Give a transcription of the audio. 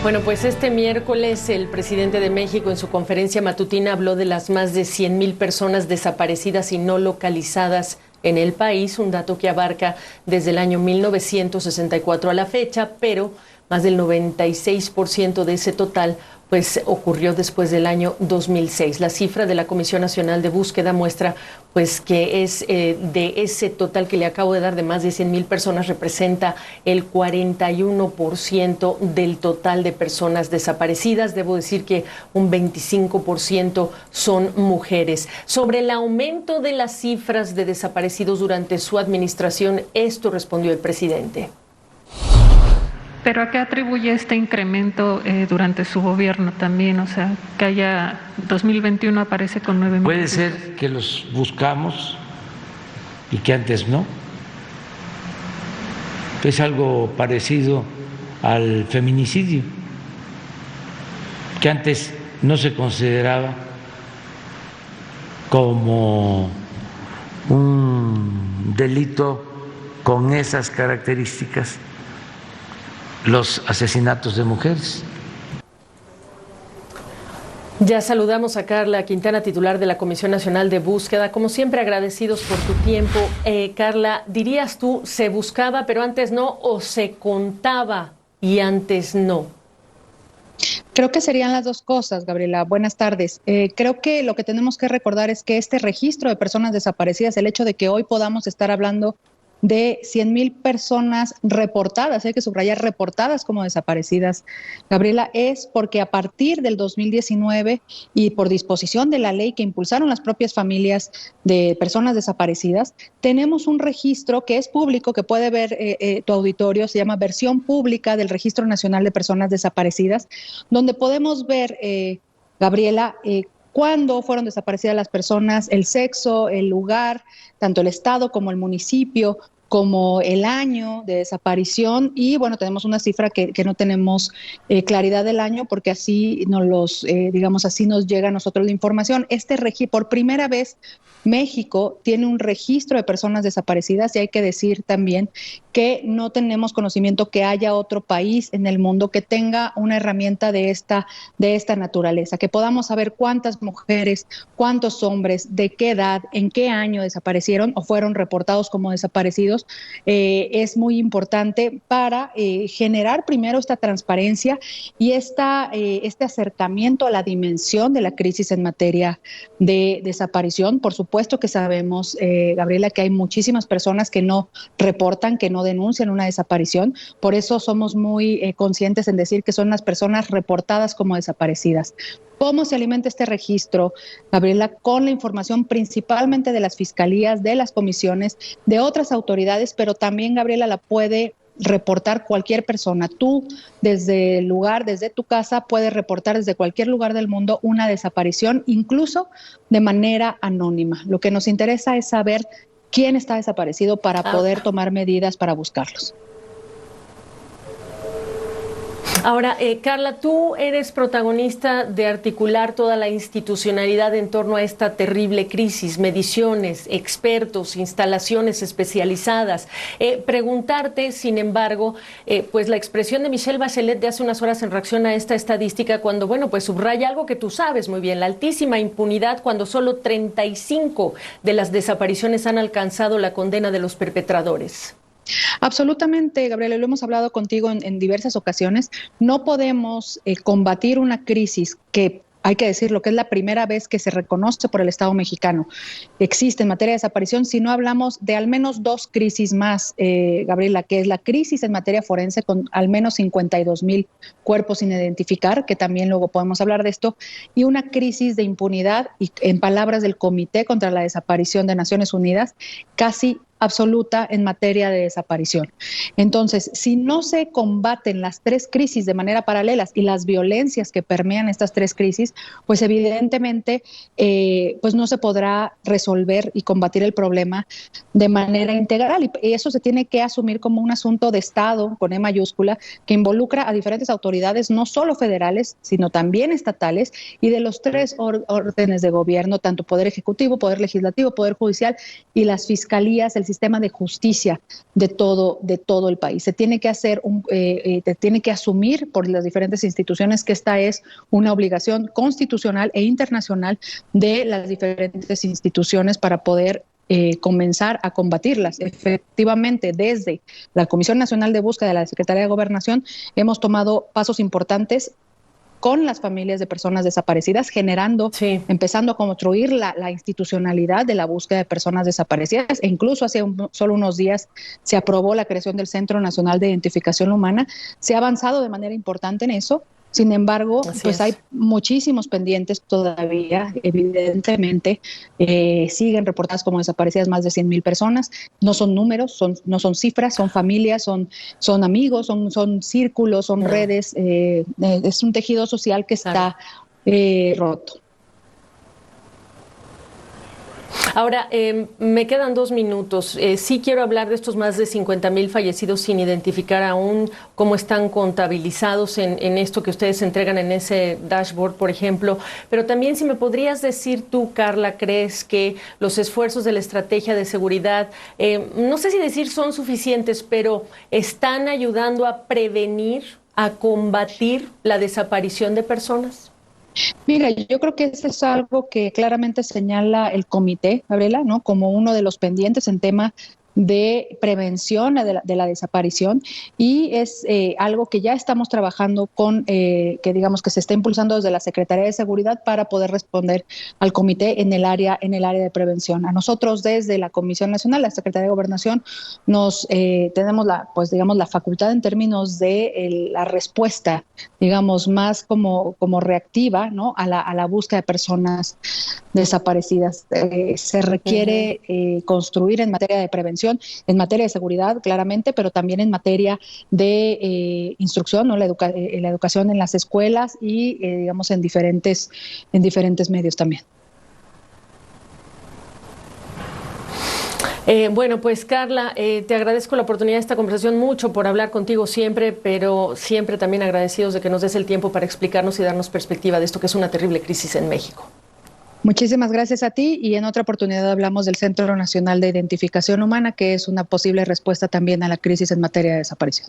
Bueno, pues este miércoles el presidente de México en su conferencia matutina habló de las más de 100,000 personas desaparecidas y no localizadas en el país, un dato que abarca desde el año 1964 a la fecha, pero más del 96% de ese total pues ocurrió después del año 2006. La cifra de la Comisión Nacional de Búsqueda muestra pues que es de ese total que le acabo de dar de más de 100,000 personas, representa el 41% del total de personas desaparecidas. Debo decir que un 25% son mujeres. Sobre el aumento de las cifras de desaparecidos durante su administración, esto respondió el presidente. ¿Pero a qué atribuye este incremento durante su gobierno también? O sea, que haya 2021 aparece con 9,000. Puede ser que los buscamos y que antes no. Es algo parecido al feminicidio, que antes no se consideraba como un delito con esas características los asesinatos de mujeres. Ya saludamos a Carla Quintana, titular de la Comisión Nacional de Búsqueda. Como siempre, agradecidos por tu tiempo. Carla, ¿dirías tú se buscaba pero antes no, o se contaba y antes no? Creo que serían las dos cosas, Gabriela. Buenas tardes. Creo que lo que tenemos que recordar es que este registro de personas desaparecidas, el hecho de que hoy podamos estar hablando de 100,000 personas reportadas, hay que subrayar reportadas como desaparecidas, Gabriela, es porque a partir del 2019 y por disposición de la ley que impulsaron las propias familias de personas desaparecidas, tenemos un registro que es público, que puede ver tu auditorio, se llama Versión Pública del Registro Nacional de Personas Desaparecidas, donde podemos ver, Gabriela, cuándo fueron desaparecidas las personas, el sexo, el lugar, tanto el estado como el municipio, como el año de desaparición. Y bueno, tenemos una cifra que no tenemos claridad del año, porque así así nos llega a nosotros la información. Por primera vez México tiene un registro de personas desaparecidas, y hay que decir también que no tenemos conocimiento que haya otro país en el mundo que tenga una herramienta de esta naturaleza, que podamos saber cuántas mujeres, cuántos hombres, de qué edad, en qué año desaparecieron o fueron reportados como desaparecidos. Es muy importante para generar primero esta transparencia y este acercamiento a la dimensión de la crisis en materia de desaparición. Por supuesto que sabemos, Gabriela, que hay muchísimas personas que no reportan, que no denuncian una desaparición. Por eso somos muy conscientes en decir que son las personas reportadas como desaparecidas. ¿Cómo se alimenta este registro, Gabriela? Con la información principalmente de las fiscalías, de las comisiones, de otras autoridades, pero también, Gabriela, la puede reportar cualquier persona. Tú, desde el lugar, desde tu casa, puedes reportar desde cualquier lugar del mundo una desaparición, incluso de manera anónima. Lo que nos interesa es saber quién está desaparecido para poder tomar medidas para buscarlos. Ahora, Carla, tú eres protagonista de articular toda la institucionalidad en torno a esta terrible crisis, mediciones, expertos, instalaciones especializadas. Preguntarte, sin embargo, pues la expresión de Michelle Bachelet de hace unas horas en reacción a esta estadística, cuando, bueno, pues subraya algo que tú sabes muy bien, la altísima impunidad, cuando solo 35 de las desapariciones han alcanzado la condena de los perpetradores. Absolutamente, Gabriela, lo hemos hablado contigo en diversas ocasiones. No podemos combatir una crisis que, hay que decirlo, que es la primera vez que se reconoce por el Estado mexicano existe en materia de desaparición, si no hablamos de al menos dos crisis más, Gabriela, que es la crisis en materia forense con al menos 52,000 cuerpos sin identificar, que también luego podemos hablar de esto, y una crisis de impunidad, y en palabras del Comité contra la Desaparición de Naciones Unidas, casi absoluta en materia de desaparición. Entonces, si no se combaten las tres crisis de manera paralela y las violencias que permean estas tres crisis, pues evidentemente pues no se podrá resolver y combatir el problema de manera integral, y eso se tiene que asumir como un asunto de Estado, con E mayúscula, que involucra a diferentes autoridades, no solo federales, sino también estatales, y de los tres órdenes de gobierno, tanto Poder Ejecutivo, Poder Legislativo, Poder Judicial y las fiscalías, el sistema de justicia de todo el país. Se tiene que hacer tiene que asumir por las diferentes instituciones que esta es una obligación constitucional e internacional de las diferentes instituciones para poder comenzar a combatirlas. Efectivamente, desde la Comisión Nacional de Búsqueda de la Secretaría de Gobernación hemos tomado pasos importantes con las familias de personas desaparecidas, empezando a construir la institucionalidad de la búsqueda de personas desaparecidas, e incluso hace solo unos días se aprobó la creación del Centro Nacional de Identificación Humana. Se ha avanzado de manera importante en eso. Sin embargo, hay muchísimos pendientes todavía, evidentemente. Siguen reportadas como desaparecidas más de 100,000 personas. No son números, no son cifras, son familias, son amigos, son círculos, son redes. Es un tejido social que está roto. Ahora, me quedan 2 minutos. Sí quiero hablar de estos más de 50,000 fallecidos sin identificar aún, cómo están contabilizados en esto que ustedes entregan en ese dashboard, por ejemplo. Pero también, si me podrías decir tú, Carla, ¿crees que los esfuerzos de la estrategia de seguridad, no sé si decir son suficientes, pero están ayudando a prevenir, a combatir la desaparición de personas? Mira, yo creo que eso es algo que claramente señala el comité, Gabriela, ¿no? Como uno de los pendientes en tema de prevención de la desaparición, y es algo que ya estamos trabajando con, que digamos que se está impulsando desde la Secretaría de Seguridad para poder responder al comité en el área de prevención. A nosotros desde la Comisión Nacional, la Secretaría de Gobernación, tenemos la facultad en términos de la respuesta, digamos, más como reactiva, ¿no? a la búsqueda de personas desaparecidas. Se requiere construir en materia de prevención, en materia de seguridad, claramente, pero también en materia de instrucción, ¿no? La educación en las escuelas y, digamos, en diferentes medios también. Bueno, pues Carla, te agradezco la oportunidad de esta conversación mucho por hablar contigo siempre, pero siempre también agradecidos de que nos des el tiempo para explicarnos y darnos perspectiva de esto que es una terrible crisis en México. Muchísimas gracias a ti, y en otra oportunidad hablamos del Centro Nacional de Identificación Humana, que es una posible respuesta también a la crisis en materia de desaparición.